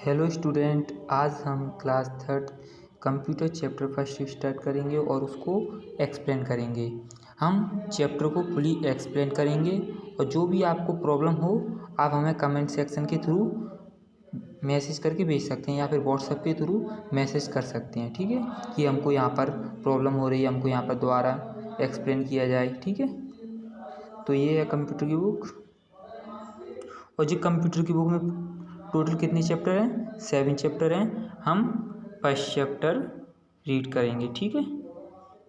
Hello student, आज हम class third computer chapter first start करेंगे और उसको एक्सप्लेन करेंगे। हम चैप्टर को फुली एक्सप्लेन करेंगे और जो भी आपको प्रॉब्लम हो आप हमें कमेंट सेक्शन के थ्रू मैसेज करके भेज सकते हैं या फिर व्हाट्सएप के थ्रू मैसेज कर सकते हैं। ठीक है, कि हमको यहाँ पर प्रॉब्लम हो रही है, हमको यहाँ पर दोबारा एक्सप्लेन किया जाए। ठीक है, तो ये है कंप्यूटर की बुक। और जो कंप्यूटर की बुक में टोटल कितने चैप्टर हैं? 7 चैप्टर हैं। हम फर्स्ट चैप्टर रीड करेंगे। ठीक है,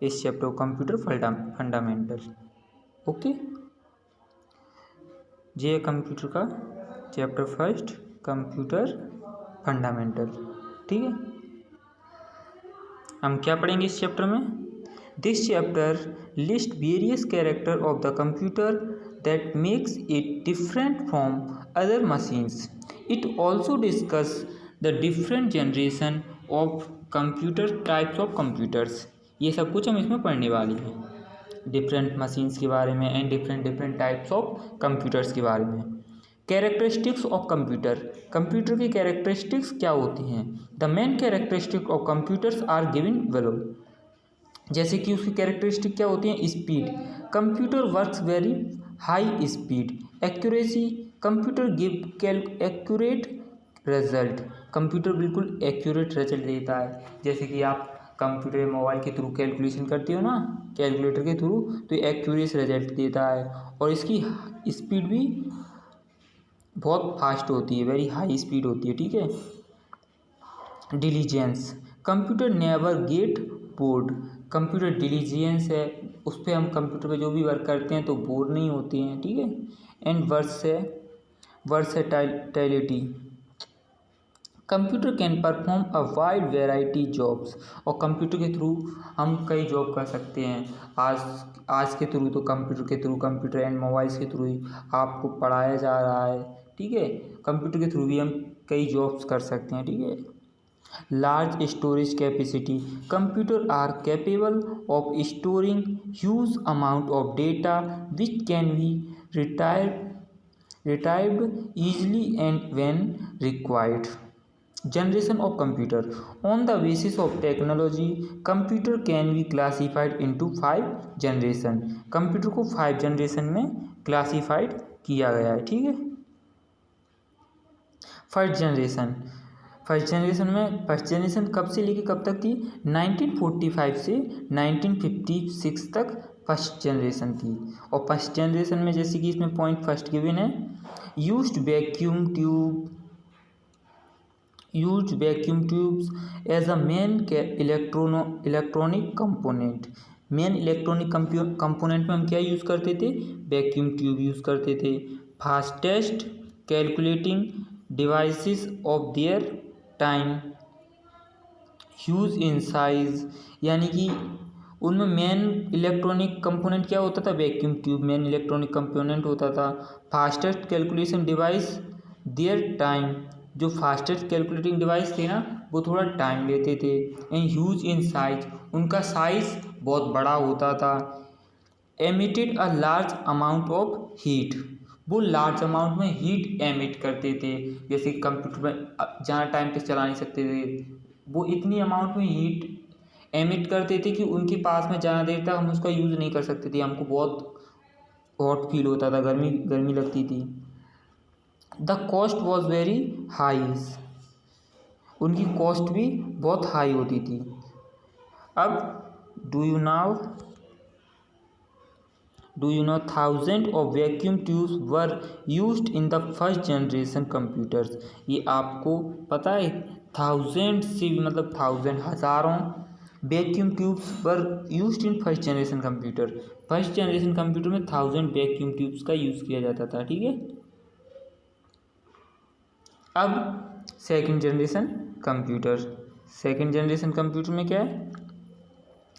इस चैप्टर को कंप्यूटर फंडामेंटल। ओके, ये है कंप्यूटर का चैप्टर फर्स्ट, कंप्यूटर फंडामेंटल। ठीक है, हम क्या पढ़ेंगे इस चैप्टर में? This chapter list various character of the computer that makes it different from other machines. It also discuss the different generation of computer types of computers. ये सब कुछ हम इसमें पढ़ने वाले हैं, डिफरेंट मशीन्स के बारे में and different types of computers के बारे में। कैरेक्टरिस्टिक्स ऑफ कंप्यूटर, कंप्यूटर की कैरेक्टरिस्टिक्स क्या होती हैं? The main characteristic of computers are given below. जैसे कि उसकी कैरेक्टरिस्टिक क्या होती हैं? Speed, computer works very high speed. Accuracy, computer give accurate result, computer बिल्कुल एक्यूरेट रिजल्ट देता है। जैसे कि आप कंप्यूटर मोबाइल के थ्रू कैलकुलेशन करते हो ना, कैलकुलेटर के थ्रू, तो एक्यूरेट रिजल्ट देता है। और इसकी स्पीड भी बहुत फास्ट होती है, वेरी हाई स्पीड होती है। ठीक है, diligence, computer never get bored, computer diligence है, उस पर हम कंप्यूटर पे जो भी वर्क करते हैं तो बोर नहीं होते हैं। ठीक है, and versatility, computer can perform a wide variety jobs, और कंप्यूटर के थ्रू हम कई जॉब कर सकते हैं। आज के थ्रू तो कंप्यूटर एंड मोबाइल्स के थ्रू ही आपको पढ़ाया जा रहा है। ठीक है, कंप्यूटर के थ्रू भी हम कई जॉब्स कर सकते हैं। ठीक है, large storage capacity, computer are capable of storing huge amount of data which can be retrieved easily and when required. Generation of computer, on the basis of technology computer can be classified into 5 generation। Computer को 5 generation में classified किया गया है। ठीक है, first generation कब से लेके कब तक थी? 1945 से 1956 तक फर्स्ट जनरेशन थी। और फर्स्ट जनरेशन में जैसे कि इसमें पॉइंट फर्स्ट गिवन है, used vacuum tubes as a main electronic component. Main electronic component में हम क्या यूज़ करते थे? वैक्यूम ट्यूब यूज़ करते थे। Fastest calculating devices of their time, huge in size, यानी कि उनमें मेन इलेक्ट्रॉनिक कंपोनेंट क्या होता था? Vacuum tube main electronic component होता था। Fastest calculation device their time, जो फास्टेस्ट कैलकुलेटिंग डिवाइस थे ना वो थोड़ा टाइम लेते थे। एंड ह्यूज इन साइज, उनका साइज बहुत बड़ा होता था। Emitted a large amount of heat, वो लार्ज अमाउंट में हीट एमिट करते थे। जैसे कंप्यूटर में ज़्यादा टाइम तक चला नहीं सकते थे, वो इतनी अमाउंट में हीट एमिट करते थे कि उनके पास में ज़्यादा देर तक हम उसका यूज़ नहीं कर सकते थे। हमको बहुत हॉट फील होता था, गर्मी लगती थी। The cost was very high, उनकी कॉस्ट भी बहुत हाई होती थी। अब do you know thousands of vacuum tubes were used in the first generation computers। ये आपको पता है? थाउजेंड से भी मतलब हज़ारों vacuum tubes were used in first generation computer. First generation computer में 1000 वैक्यूम ट्यूब्स का यूज़ किया जाता था। ठीक है, अब सेकंड जनरेशन कंप्यूटर में क्या है?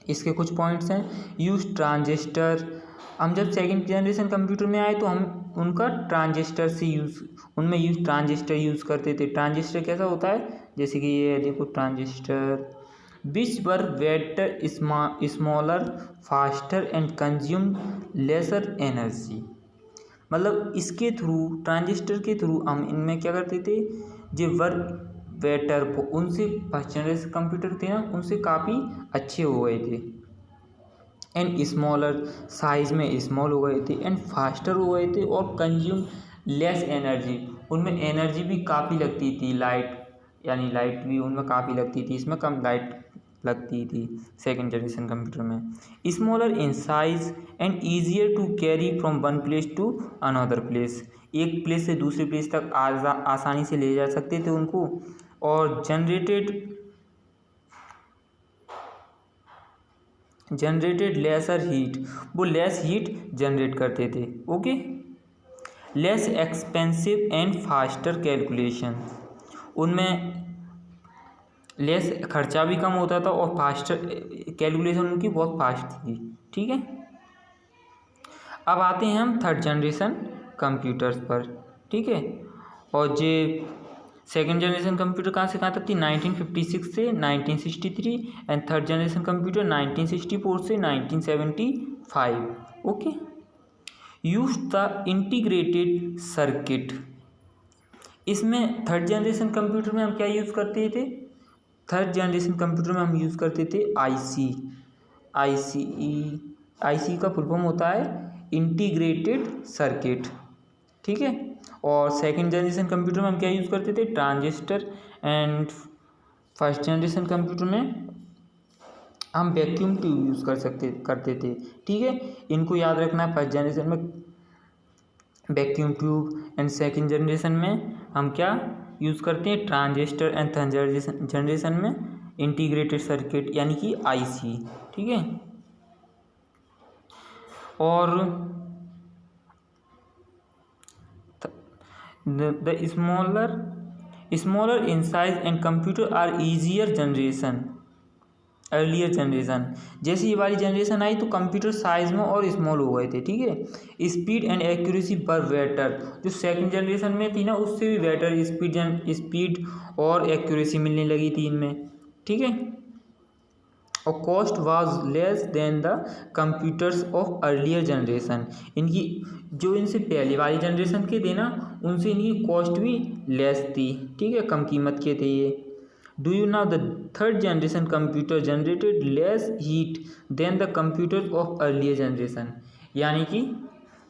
इसके कुछ पॉइंट्स हैं। यूज ट्रांजिस्टर, हम जब सेकंड जनरेशन कंप्यूटर में आए तो हम उनका उनमें ट्रांजिस्टर यूज़ करते थे। ट्रांजिस्टर कैसा होता है? जैसे कि ये देखो transistor, which were better smaller faster and consume lesser energy. मतलब इसके थ्रू, ट्रांजिस्टर के थ्रू हम इनमें क्या करते थे? जो बेटर, उनसे फर्स्ट जनरेशन कंप्यूटर थे ना उनसे काफ़ी अच्छे हो गए थे। एंड स्मॉलर, साइज में स्मॉल हो गए थे, एंड फास्टर हो गए थे, और कंज्यूम लेस एनर्जी, उनमें एनर्जी भी काफ़ी लगती थी, लाइट यानी लाइट भी उनमें काफ़ी लगती थी, इसमें कम लाइट लगती थी सेकेंड जनरेशन कंप्यूटर में। Smaller in size and easier to carry from one place to another place, एक प्लेस से दूसरे प्लेस तक आसानी से ले जा सकते थे उनको। और जनरेटेड लेसर हीट, वो लेस हीट जनरेट करते थे। Okay, less expensive and faster calculation, उनमें लेस खर्चा भी कम होता था और फास्टर कैलकुलेशन उनकी बहुत फास्ट थी। ठीक है, अब आते हैं हम थर्ड जनरेशन कंप्यूटर्स पर। ठीक है, और जो सेकेंड जनरेशन कंप्यूटर कहाँ से कहाँ तक थी, 1956 से 1963, एंड थर्ड जनरेशन कंप्यूटर 1964 से 1975। Okay, use the integrated circuit, इसमें थर्ड जनरेशन कंप्यूटर में हम क्या यूज़ करते थे, थर्ड जनरेशन कंप्यूटर में हम यूज़ करते थे आईसी का फुल फॉर्म होता है इंटीग्रेटेड सर्किट। ठीक है, और सेकेंड जनरेशन कंप्यूटर में हम क्या यूज़ करते थे, transistor, and first generation computer में हम वैक्यूम ट्यूब यूज़ करते थे। ठीक है, इनको याद रखना है, फर्स्ट जनरेशन में vacuum tube, and second generation में हम क्या यूज़ करते हैं, ट्रांजिस्टर, एंड थर्ड जनरेशन में इंटीग्रेटेड सर्किट यानी कि आईसी। ठीक है, और the smaller in size and computer are easier generation, earlier generation, जैसे ये वाली जनरेशन आई तो कंप्यूटर साइज में और स्मॉल हो गए थे। ठीक है, स्पीड एंड एक्यूरेसी पर बेटर, जो सेकंड जनरेशन में थी ना उससे भी बेटर स्पीड और एक्यूरेसी मिलने लगी थी इनमें। ठीक है, और cost was less than the computers of earlier generation, इनकी जो इनसे पहले वाली जनरेशन के थे ना उनसे इनकी कॉस्ट भी लेस थी। ठीक है, कम कीमत के थे ये। Do you know the third generation computer generated less heat than the computer of earlier generation, यानी कि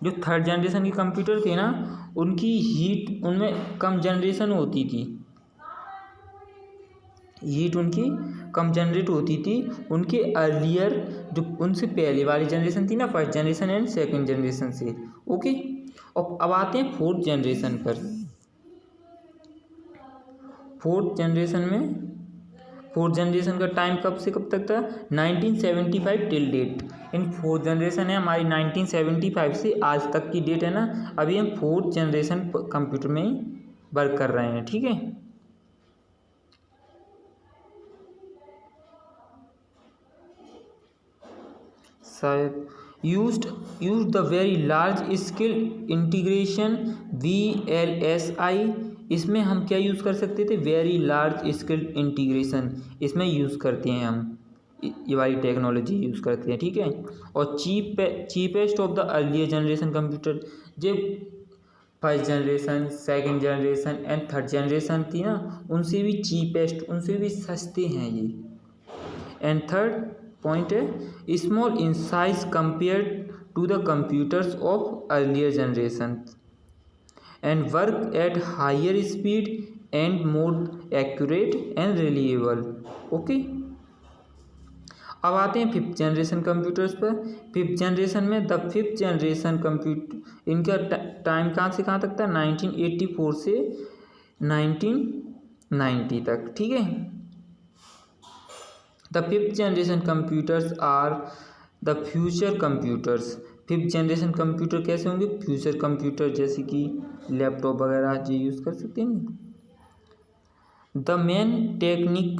जो थर्ड जनरेशन के कंप्यूटर थे ना उनकी हीट उनमें कम जनरेशन होती थी, हीट उनकी कम जनरेट होती थी उनके अर्लियर, जो उनसे पहले वाली जनरेशन थी ना first generation and second generation से। ओके, और अब आते हैं फोर्थ जनरेशन पर। फोर्थ जनरेशन का टाइम कब से कब तक था, 1975 till date. In fourth generation है हमारी 1975 से आज तक की डेट है ना, अभी हम फोर्थ जनरेशन कंप्यूटर में ही वर्क कर रहे हैं। ठीक है, शायद used the very large scale integration VLSI, इसमें हम क्या यूज़ कर सकते थे, वेरी लार्ज स्केल इंटीग्रेशन, इसमें यूज़ करते हैं हम, ये वाली टेक्नोलॉजी यूज़ करते हैं। ठीक है, और cheapest of the earlier generation computer, जब first generation second generation and third generation थी ना उनसे भी चीपेस्ट, उनसे भी सस्ते हैं ये। एंड थर्ड पॉइंट है small in size compare to the computers of earlier generation and work at higher speed and more accurate and reliable. Okay, अब आते हैं फिफ्थ जनरेशन कंप्यूटर्स पर। फिफ्थ जनरेशन में द फिफ्थ जनरेशन कंप्यूटर, इनका time कहाँ से कहाँ तक था, 1984 से 1990 तक। ठीक है, the fifth generation computers are the future computers, fifth generation computer कैसे होंगे, फ्यूचर कंप्यूटर, जैसे कि लैपटॉप वगैरह जो यूज़ कर सकते हैं। The main technique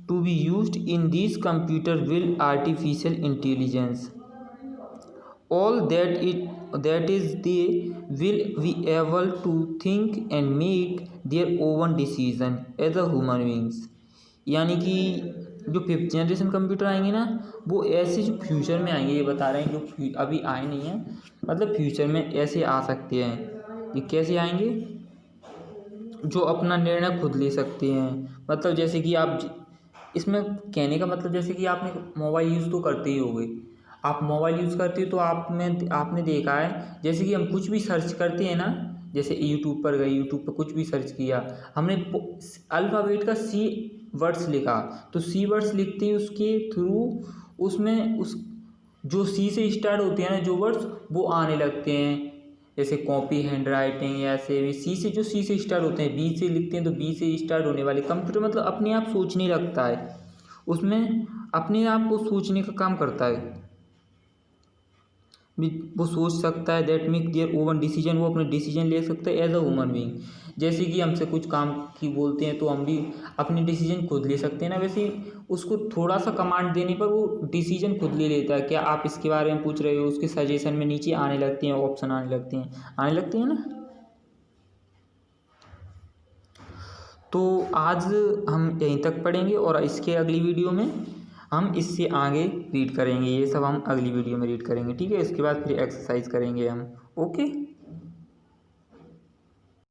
to be used in this computer will artificial intelligence, all that is they will be able to think and make their own decision as a human beings, यानी कि जो fifth generation computer आएंगे ना वो ऐसे जो future में आएंगे, ये बता रहे हैं जो अभी आए नहीं हैं, मतलब फ्यूचर में ऐसे आ सकते हैं। ये कैसे आएंगे, जो अपना निर्णय खुद ले सकते हैं। मतलब जैसे कि आप इसमें कहने का मतलब जैसे कि आपने मोबाइल यूज़ तो करते ही होंगे। आप मोबाइल यूज़ करते हो तो आपने देखा है जैसे कि हम कुछ भी सर्च करते हैं ना, जैसे यूट्यूब पर गए, यूट्यूब पर कुछ भी सर्च किया, हमने अल्फ़ाबेट का सी वर्ड्स लिखा, तो सी वर्ड्स लिखते ही उसके थ्रू उसमें उस जो सी से स्टार्ट होते हैं ना जो वर्ड्स वो आने लगते हैं। जैसे कॉपी, हैंड राइटिंग या ऐसे भी सी से स्टार्ट होते हैं, बी से लिखते हैं तो बी से स्टार्ट होने वाले कंप्यूटर मतलब अपने आप सोचने लगता है, उसमें अपने आप को सोचने का काम करता है। वो सोच सकता है, that make their own decision, वो अपने डिसीजन ले सकता है एज अ ह्यूमन बीइंग। जैसे कि हमसे कुछ काम की बोलते हैं तो हम भी अपने डिसीजन खुद ले सकते हैं ना, वैसे उसको थोड़ा सा कमांड देने पर वो डिसीजन खुद ले लेता है। क्या आप इसके बारे में पूछ रहे हो, उसके सजेशन में नीचे आने लगते हैं, ऑप्शन आने लगते हैं ना। तो आज हम यहीं तक पढ़ेंगे और इसके अगली वीडियो में हम इससे आगे रीड करेंगे, ये सब हम अगली वीडियो में रीड करेंगे, ठीक है। इसके बाद फिर एक्सरसाइज करेंगे हम। ओके।